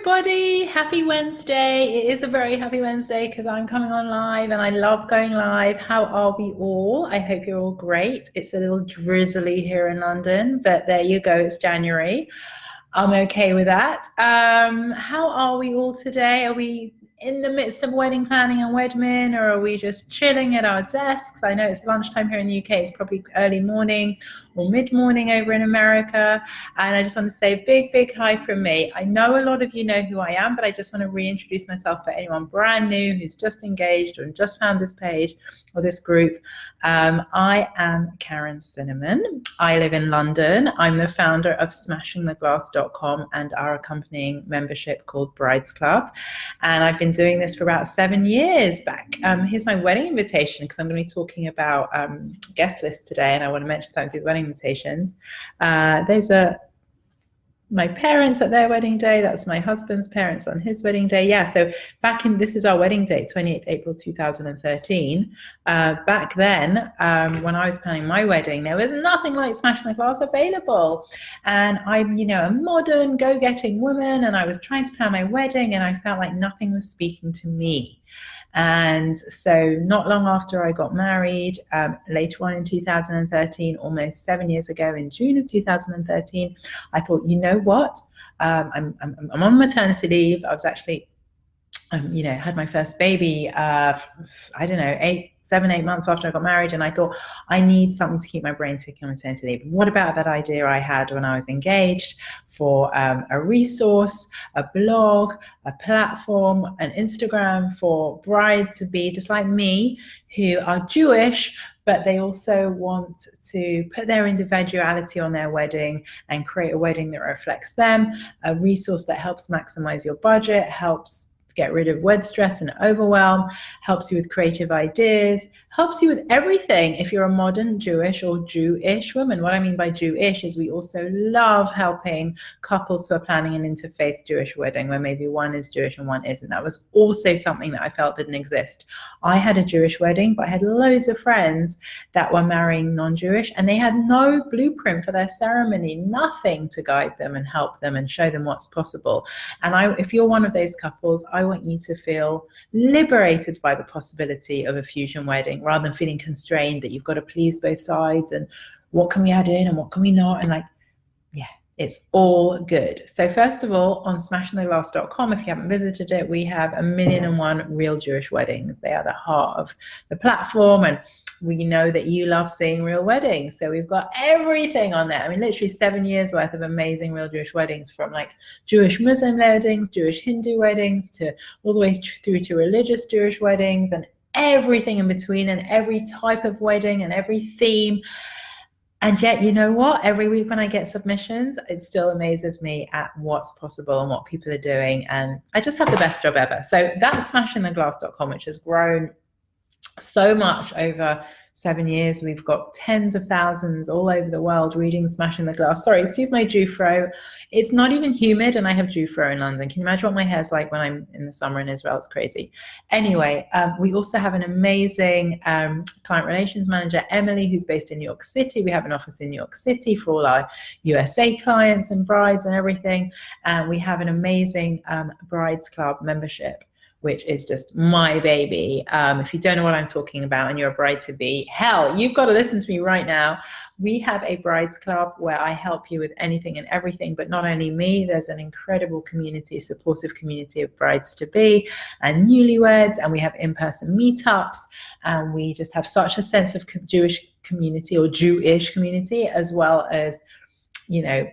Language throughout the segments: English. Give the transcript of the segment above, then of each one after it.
everybody. Happy Wednesday. It is a very happy Wednesday because I'm coming on live and I love going live. How are we all? I hope you're all great. It's a little drizzly here in London, but there you go. It's January. I'm okay with that. How are we all today? Are we in the midst of wedding planning and wedmin, or are we just chilling at our desks? I know it's lunchtime here in the UK. It's probably early morning or mid-morning over in America. And I just want to say a big hi from me. I know a lot of you know who I am, but I just want to reintroduce myself for anyone brand new who's just engaged or just found this page or this group. I am Karen Cinnamon. I live in London. I'm the founder of smashingtheglass.com and our accompanying membership called Brides Club. And I've been doing this for about 7 years back. Here's my wedding invitation, because I'm going to be talking about guest lists today, and I want to mention something to the wedding invitations. There's my parents at their wedding day. That's my husband's parents on his wedding day. Yeah, so this is our wedding date, 28th April 2013. Back then, when I was planning my wedding, there was nothing like Smashing the Glass available. And I'm, a modern, go-getting woman, and I was trying to plan my wedding, and I felt like nothing was speaking to me. And so not long after I got married, later on in 2013, almost 7 years ago in June of 2013, I thought, you know what? I'm on maternity leave. I was actually, had my first baby, 7-8 months after I got married, and I thought, I need something to keep my brain ticking on maternity leave. What about that idea I had when I was engaged for a resource, a blog, a platform, an Instagram for brides to be just like me, who are Jewish, but they also want to put their individuality on their wedding and create a wedding that reflects them, a resource that helps maximize your budget, helps get rid of wed stress and overwhelm, helps you with creative ideas, helps you with everything if you're a modern Jewish or Jewish woman. What I mean by Jewish is we also love helping couples who are planning an interfaith Jewish wedding where maybe one is Jewish and one isn't. That was also something that I felt didn't exist. I had a Jewish wedding, but I had loads of friends that were marrying non-Jewish, and they had no blueprint for their ceremony, nothing to guide them and help them and show them what's possible. And if you're one of those couples, I want you to feel liberated by the possibility of a fusion wedding, rather than feeling constrained that you've got to please both sides and what can we add in and what can we not, and it's all good. So first of all, on smashingtheglass.com, if you haven't visited it, we have 1,000,001 real Jewish weddings. They are the heart of the platform, and we know that you love seeing real weddings. So we've got everything on there. I mean, literally 7 years worth of amazing real Jewish weddings, from like Jewish Muslim weddings, Jewish Hindu weddings, to all the way through to religious Jewish weddings, and everything in between, and every type of wedding and every theme. And yet, you know what? Every week when I get submissions, it still amazes me at what's possible and what people are doing. And I just have the best job ever. So that's smashingtheglass.com, which has grown so much over 7 years. We've got tens of thousands all over the world reading Smashing the Glass. Sorry, excuse my Jufro. It's not even humid, and I have Jufro in London. Can you imagine what my hair's like when I'm in the summer in Israel? It's crazy. Anyway, we also have an amazing client relations manager, Emily, who's based in New York City. We have an office in New York City for all our USA clients and brides and everything. And we have an amazing Brides Club membership, which is just my baby. If you don't know what I'm talking about and you're a bride-to-be, hell, you've got to listen to me right now. We have a Brides Club where I help you with anything and everything, but not only me. There's an incredible community, supportive community of brides-to-be and newlyweds, and we have in-person meetups, and we just have such a sense of Jewish community or Jewish community, as well as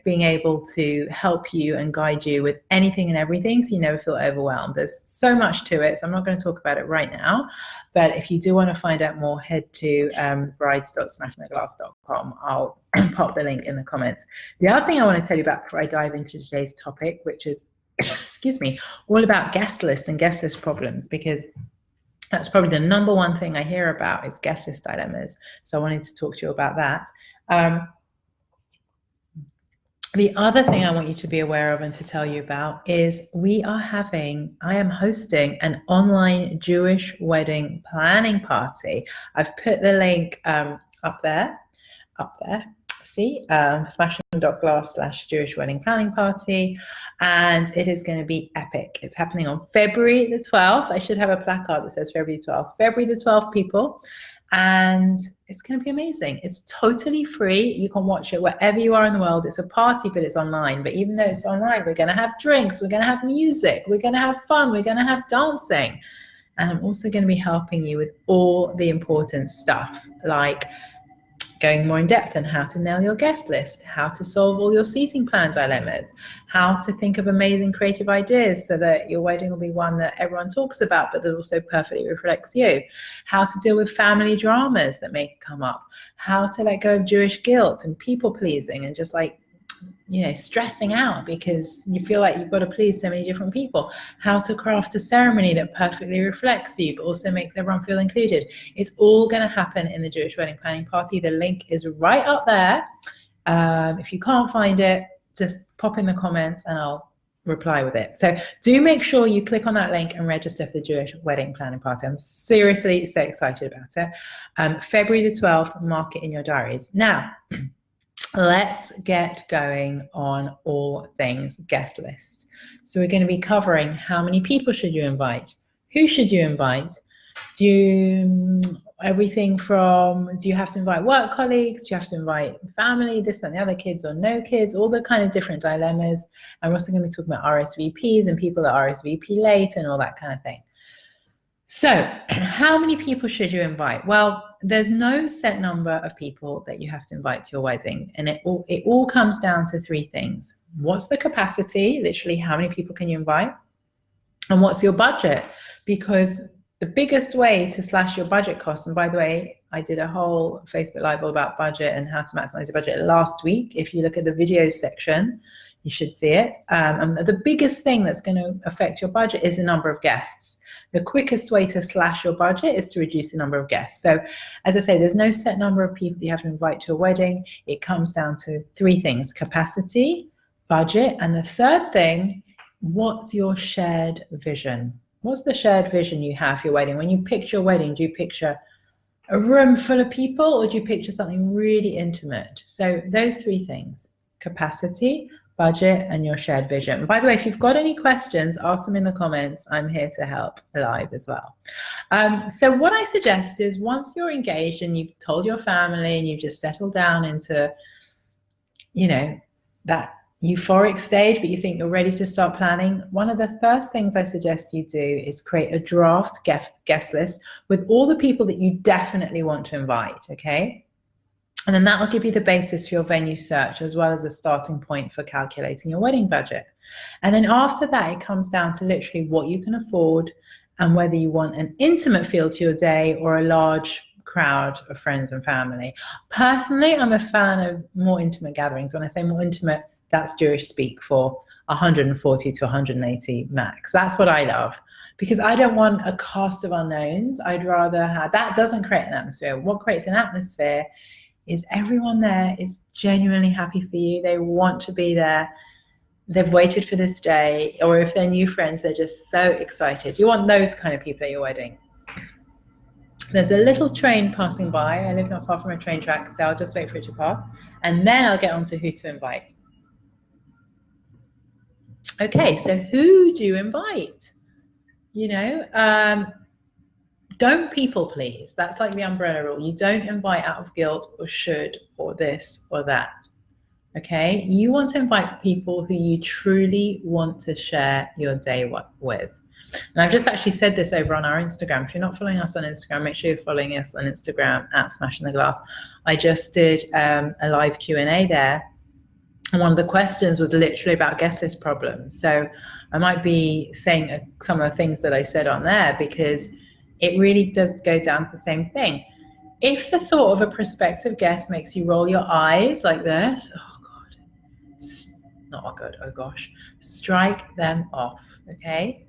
being able to help you and guide you with anything and everything, so you never feel overwhelmed. There's so much to it, so I'm not going to talk about it right now. But if you do want to find out more, head to brides.smashingtheglass.com. I'll pop the link in the comments. The other thing I want to tell you about before I dive into today's topic, which is, excuse me, all about guest list and guest list problems, because that's probably the number one thing I hear about is guest list dilemmas. So I wanted to talk to you about that. The other thing I want you to be aware of and to tell you about is I am hosting an online Jewish wedding planning party. I've put the link up there. smashing.glass/Jewish wedding planning party, and it is going to be epic. It's happening on February the 12th. I should have a placard that says February 12th. February the 12th, people. And it's going to be amazing. It's totally free. You can watch it wherever you are in the world. It's a party, but it's online. But even though it's online, we're going to have drinks, we're going to have music, we're going to have fun, we're going to have dancing. And I'm also going to be helping you with all the important stuff, like going more in depth on how to nail your guest list, how to solve all your seating plan dilemmas, how to think of amazing creative ideas so that your wedding will be one that everyone talks about, but that also perfectly reflects you, how to deal with family dramas that may come up, how to let go of Jewish guilt and people pleasing and just like, stressing out because you feel like you've got to please so many different people, how to craft a ceremony that perfectly reflects you but also makes everyone feel included. It's all going to happen in the Jewish wedding planning party. The link is right up there. If you can't find it, just pop in the comments and I'll reply with it. So do make sure you click on that link and register for the Jewish wedding planning party. I'm seriously so excited about it. February the 12th, mark it in your diaries. Now, let's get going on all things guest list. So we're going to be covering how many people should you invite, who should you invite, everything from, do you have to invite work colleagues, do you have to invite family, this and the other, kids or no kids, all the kind of different dilemmas. And we're also going to be talking about RSVPs and people that RSVP late and all that kind of thing. So how many people should you invite? Well, there's no set number of people that you have to invite to your wedding. And it all comes down to three things. What's the capacity? Literally, how many people can you invite? And what's your budget? Because the biggest way to slash your budget costs, and by the way, I did a whole Facebook Live all about budget and how to maximize your budget last week. If you look at the videos section, you should see it. And the biggest thing that's going to affect your budget is the number of guests. The quickest way to slash your budget is to reduce the number of guests. So as I say, there's no set number of people you have to invite to a wedding. It comes down to three things: capacity, budget, and the third thing, what's your shared vision? What's the shared vision you have for your wedding? When you picture your wedding, do you picture a room full of people or do you picture something really intimate? So those three things: capacity, budget, and your shared vision. And by the way, if you've got any questions, ask them in the comments. I'm here to help live as well. So what I suggest is, once you're engaged and you've told your family and you've just settled down into, that euphoric stage, but you think you're ready to start planning, one of the first things I suggest you do is create a draft guest list with all the people that you definitely want to invite, okay? And then that will give you the basis for your venue search, as well as a starting point for calculating your wedding budget. And then after that, it comes down to literally what you can afford and whether you want an intimate feel to your day or a large crowd of friends and family. Personally, I'm a fan of more intimate gatherings. When I say more intimate, that's Jewish speak for 140 to 180 max. That's what I love, because I don't want a cast of unknowns. I'd rather have, that doesn't create an atmosphere. What creates an atmosphere is everyone there is genuinely happy for you. They want to be there. They've waited for this day. Or if they're new friends, they're just so excited. You want those kind of people at your wedding. There's a little train passing by. I live not far from a train track, so I'll just wait for it to pass. And then I'll get on to who to invite. Okay, so who do you invite? Don't people please. That's like the umbrella rule. You don't invite out of guilt or should or this or that. Okay? You want to invite people who you truly want to share your day with. And I've just actually said this over on our Instagram. If you're not following us on Instagram, make sure you're following us on Instagram at Smashing the Glass. I just did a live Q&A there. And one of the questions was literally about guest list problems. So I might be saying some of the things that I said on there, because it really does go down to the same thing. If the thought of a prospective guest makes you roll your eyes like this, oh gosh, strike them off, okay?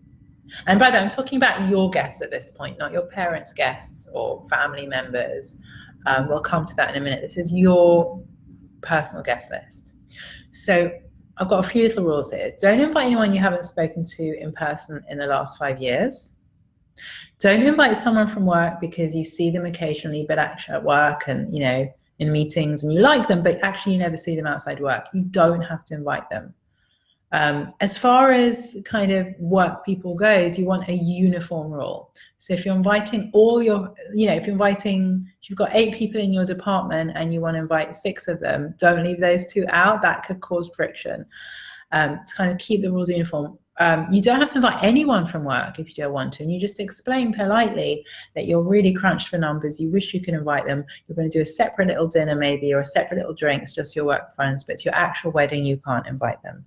And by the way, I'm talking about your guests at this point, not your parents' guests or family members. We'll come to that in a minute. This is your personal guest list. So I've got a few little rules here. Don't invite anyone you haven't spoken to in person in the last 5 years. Don't invite someone from work because you see them occasionally, but actually at work and, in meetings and you like them, but actually you never see them outside work. You don't have to invite them. As far as kind of work people goes, you want a uniform rule. So if you're inviting all your, if you've got 8 people in your department and you want to invite 6 of them, don't leave those 2 out. That could cause friction. To kind of keep the rules uniform. You don't have to invite anyone from work if you don't want to, and you just explain politely that you're really crunched for numbers, you wish you could invite them, you're going to do a separate little dinner maybe, or a separate little drinks, just your work friends, but to your actual wedding you can't invite them.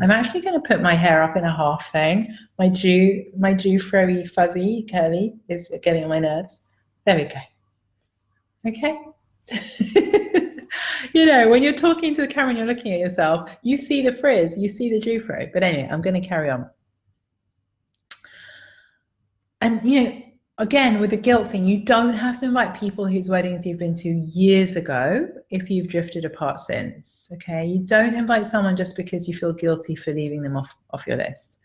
I'm actually going to put my hair up in a half thing. My Jew froey, fuzzy, curly is getting on my nerves. There we go. Okay. When you're talking to the camera and you're looking at yourself, you see the frizz, you see the Jew fro. But anyway, I'm going to carry on. And, again, with the guilt thing, you don't have to invite people whose weddings you've been to years ago if you've drifted apart since, okay? You don't invite someone just because you feel guilty for leaving them off your list.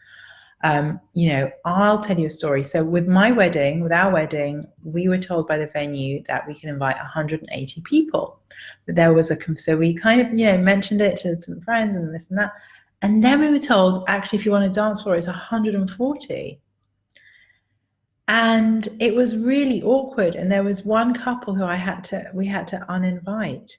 I'll tell you a story. So with our wedding, we were told by the venue that we can invite 180 people. But there was so we kind of, mentioned it to some friends and this and that. And then we were told, actually, if you want to dance floor, it's 140. And it was really awkward. And there was one couple who we had to uninvite.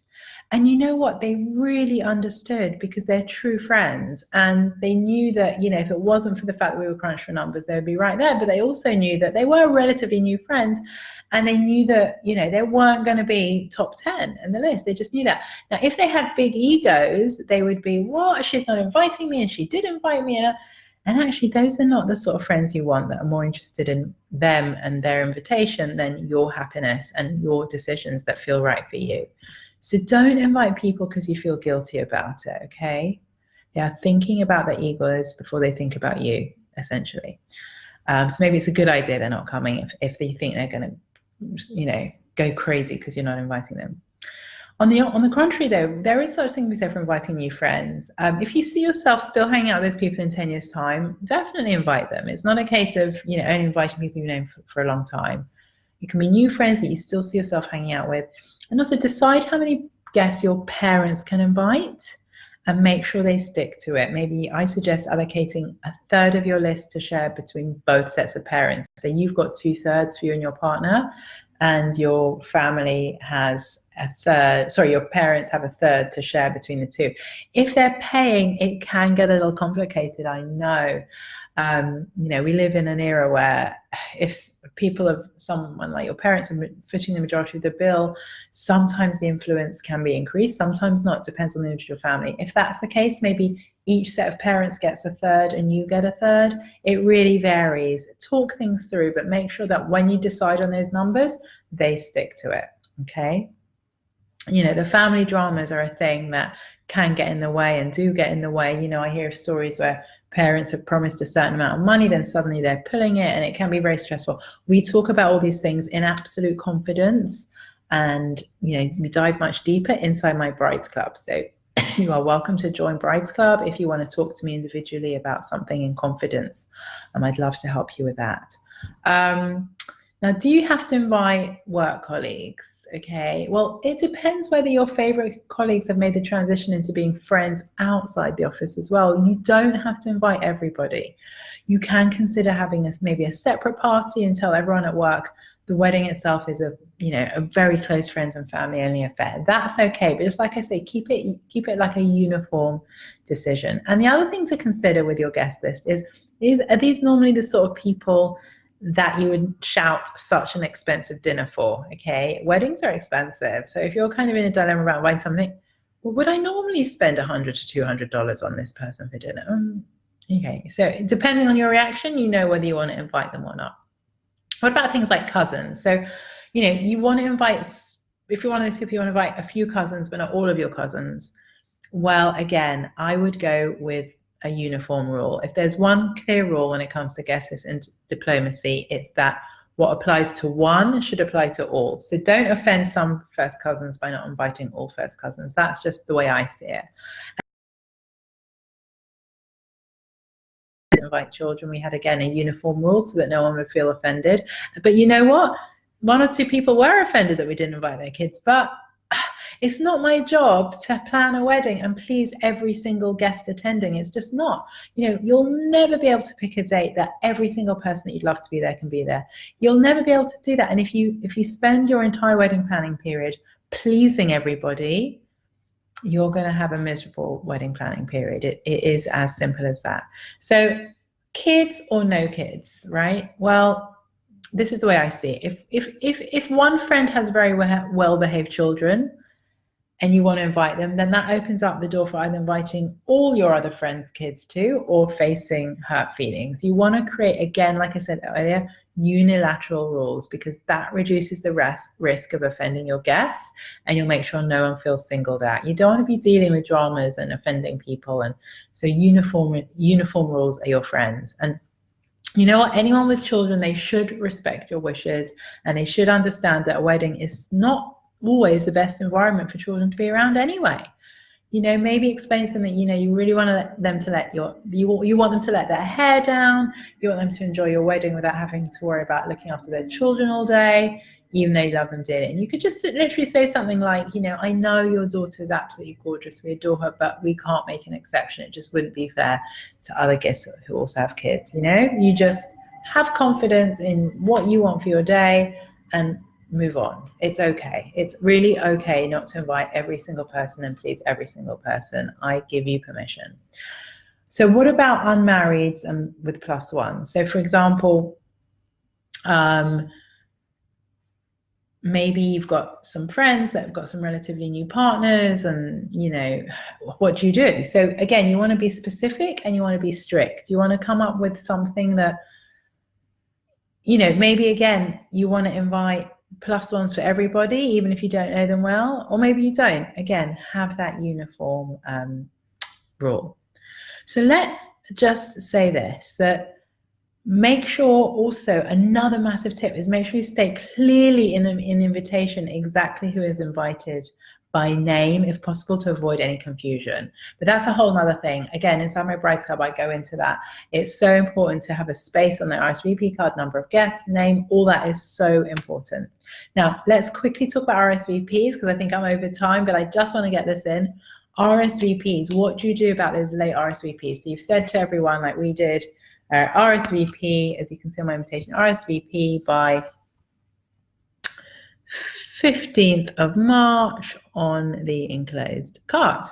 And you know what? They really understood because they're true friends. And they knew that, if it wasn't for the fact that we were crunched for numbers, they would be right there. But they also knew that they were relatively new friends. And they knew that, they weren't going to be top 10 in the list. They just knew that. Now, if they had big egos, they would be, what? She's not inviting me. And she did invite me. And actually, those are not the sort of friends you want that are more interested in them and their invitation than your happiness and your decisions that feel right for you. So don't invite people because you feel guilty about it, okay? They are thinking about their egos before they think about you, essentially. So maybe it's a good idea they're not coming if they think they're going to, go crazy because you're not inviting them. On the contrary, though, there is such thing to be said for inviting new friends. If you see yourself still hanging out with those people in 10 years' time, definitely invite them. It's not a case of, only inviting people you've known for a long time. It can be new friends that you still see yourself hanging out with. And also decide how many guests your parents can invite and make sure they stick to it. Maybe I suggest allocating 1/3 of your list to share between both sets of parents. So you've got 2/3 for you and your partner, and your family has your parents have 1/3 to share between the two. If they're paying, it can get a little complicated, I know. We live in an era where if someone like your parents are footing the majority of the bill, sometimes the influence can be increased, sometimes not, depends on the individual family. If that's the case, maybe each set of parents gets 1/3 and you get 1/3. It really varies. Talk things through, but make sure that when you decide on those numbers, they stick to it, okay? The family dramas are a thing that can get in the way and do get in the way. I hear stories where parents have promised a certain amount of money, then suddenly they're pulling it, and it can be very stressful. We talk about all these things in absolute confidence, and we dive much deeper inside my Brides Club. So you are welcome to join Brides Club if you want to talk to me individually about something in confidence. I'd love to help you with that. Now, do you have to invite work colleagues? Okay, well, it depends whether your favorite colleagues have made the transition into being friends outside the office as well. You don't have to invite everybody. You can consider having maybe a separate party and tell everyone at work the wedding itself is a very close friends and family only affair. That's okay, but just like I say, keep it like a uniform decision. And the other thing to consider with your guest list is are these normally the sort of people that you would shout such an expensive dinner for? Okay, weddings are expensive. So if you're kind of in a dilemma about buying something, well, would I normally spend $100 to $200 on this person for dinner? Okay, so depending on your reaction, whether you want to invite them or not. What about things like cousins? So, you want to invite, if you're one of those people, you want to invite a few cousins, but not all of your cousins. Well, again, I would go with a uniform rule. If there's one clear rule when it comes to guest list and diplomacy, it's that what applies to one should apply to all. So don't offend some first cousins by not inviting all first cousins. That's just the way I see it. Invite children, we had again a uniform rule so that no one would feel offended. But you know what? One or two people were offended that we didn't invite their kids, but It's not my job to plan a wedding and please every single guest attending. It's just not. You'll never be able to pick a date that every single person that you'd love to be there can be there. You'll never be able to do that. And if you spend your entire wedding planning period pleasing everybody, you're going to have a miserable wedding planning period. It is as simple as that. So kids or no kids, right? Well, this is the way I see it. If one friend has very well-behaved children and you want to invite them, then that opens up the door for either inviting all your other friends' kids too, or facing hurt feelings. You want to create, again, like I said earlier, unilateral rules, because that reduces the risk of offending your guests, and you'll make sure no one feels singled out. You don't want to be dealing with dramas and offending people, and so uniform rules are your friends. And you know what? Anyone with children, they should respect your wishes, and they should understand that a wedding is not always the best environment for children to be around anyway. Maybe explain to them that, you really want them to let you want them to let their hair down. You want them to enjoy your wedding without having to worry about looking after their children all day, even though you love them dearly. And you could just literally say something like, I know your daughter is absolutely gorgeous. We adore her, but we can't make an exception. It just wouldn't be fair to other guests who also have kids. You just have confidence in what you want for your day and move on. It's okay. It's really okay not to invite every single person and please every single person. I give you permission. So what about unmarried and with plus one? So for example, maybe you've got some friends that have got some relatively new partners, and what do you do? So again, you want to be specific and you want to be strict. You want to come up with something that, maybe again, you want to invite plus ones for everybody, even if you don't know them well, or maybe you don't. Again, have that uniform rule. So let's just say this, that make sure also, another massive tip is make sure you state clearly in the invitation exactly who is invited by name, if possible, to avoid any confusion. But that's a whole nother thing. Again, inside my Brides Club, I go into that. It's so important to have a space on the RSVP card, number of guests, name, all that is so important. Now, let's quickly talk about RSVPs, because I think I'm over time, but I just want to get this in. RSVPs, what do you do about those late RSVPs? So you've said to everyone, like we did, RSVP, as you can see on my invitation, RSVP by 15th of March on the enclosed card.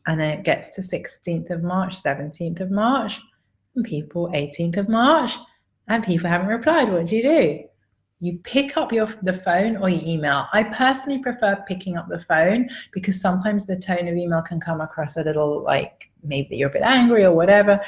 And then it gets to 16th of March, 17th of March, and people 18th of March, and people haven't replied. What do? You pick up the phone or you email. I personally prefer picking up the phone, because sometimes the tone of email can come across a little like maybe you're a bit angry or whatever.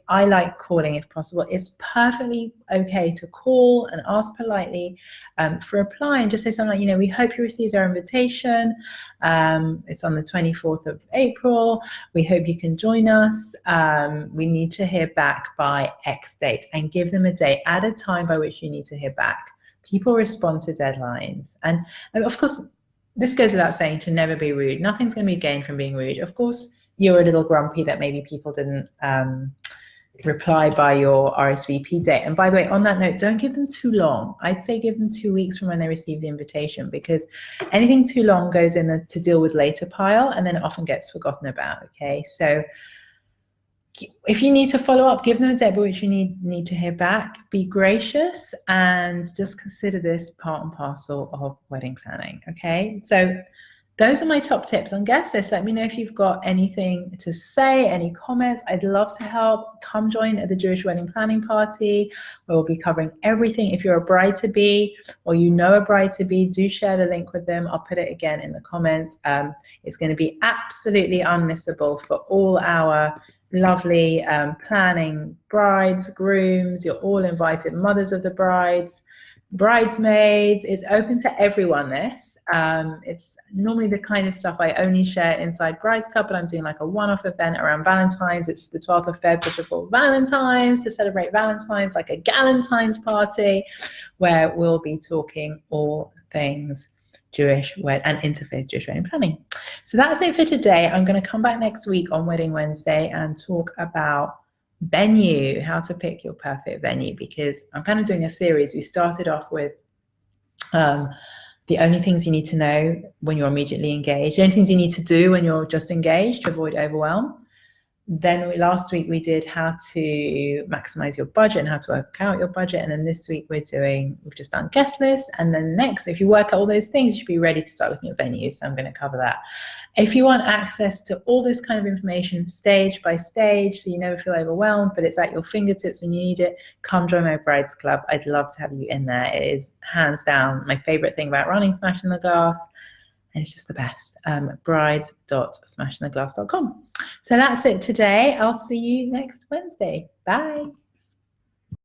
I like calling if possible. It's perfectly okay to call and ask politely for a reply, and just say something like, we hope you received our invitation. It's on the 24th of April. We hope you can join us. We need to hear back by X date, and give them a date at a time by which you need to hear back. People respond to deadlines. And of course, this goes without saying to never be rude. Nothing's going to be gained from being rude. Of course, you're a little grumpy that maybe people didn't reply by your RSVP date. And by the way, on that note, don't give them too long. I'd say give them 2 weeks from when they receive the invitation, because anything too long goes in the to deal with later pile, and then it often gets forgotten about, okay? So if you need to follow up, give them a date by which you need to hear back. Be gracious, and just consider this part and parcel of wedding planning, okay? So those are my top tips on guest list. Let me know if you've got anything to say, any comments. I'd love to help. Come join at the Jewish Wedding Planning Party, where we'll be covering everything. If you're a bride-to-be or you know a bride-to-be, do share the link with them. I'll put it again in the comments. It's going to be absolutely unmissable for all our lovely planning brides, grooms. You're all invited, mothers of the brides, bridesmaids. It's open to everyone, this. It's normally the kind of stuff I only share inside Brides Club, but I'm doing like a one-off event around Valentine's. It's the 12th of Feb, just before Valentine's, to celebrate Valentine's, like a Galentine's party, where we'll be talking all things Jewish and interfaith Jewish wedding planning. So that's it for today. I'm going to come back next week on Wedding Wednesday and talk about venue, how to pick your perfect venue, because I'm kind of doing a series. We started off with the only things you need to know when you're immediately engaged, the only things you need to do when you're just engaged to avoid overwhelm. Then last week we did how to maximize your budget and how to work out your budget. And then this week we've just done guest list. And then next, if you work out all those things, you should be ready to start looking at venues. So I'm going to cover that. If you want access to all this kind of information stage by stage, so you never feel overwhelmed, but it's at your fingertips when you need it, come join my Brides Club. I'd love to have you in there. It is hands down my favorite thing about running Smashing the Glass. And it's just the best. Brides.smashingtheglass.com. So that's it today. I'll see you next Wednesday. Bye.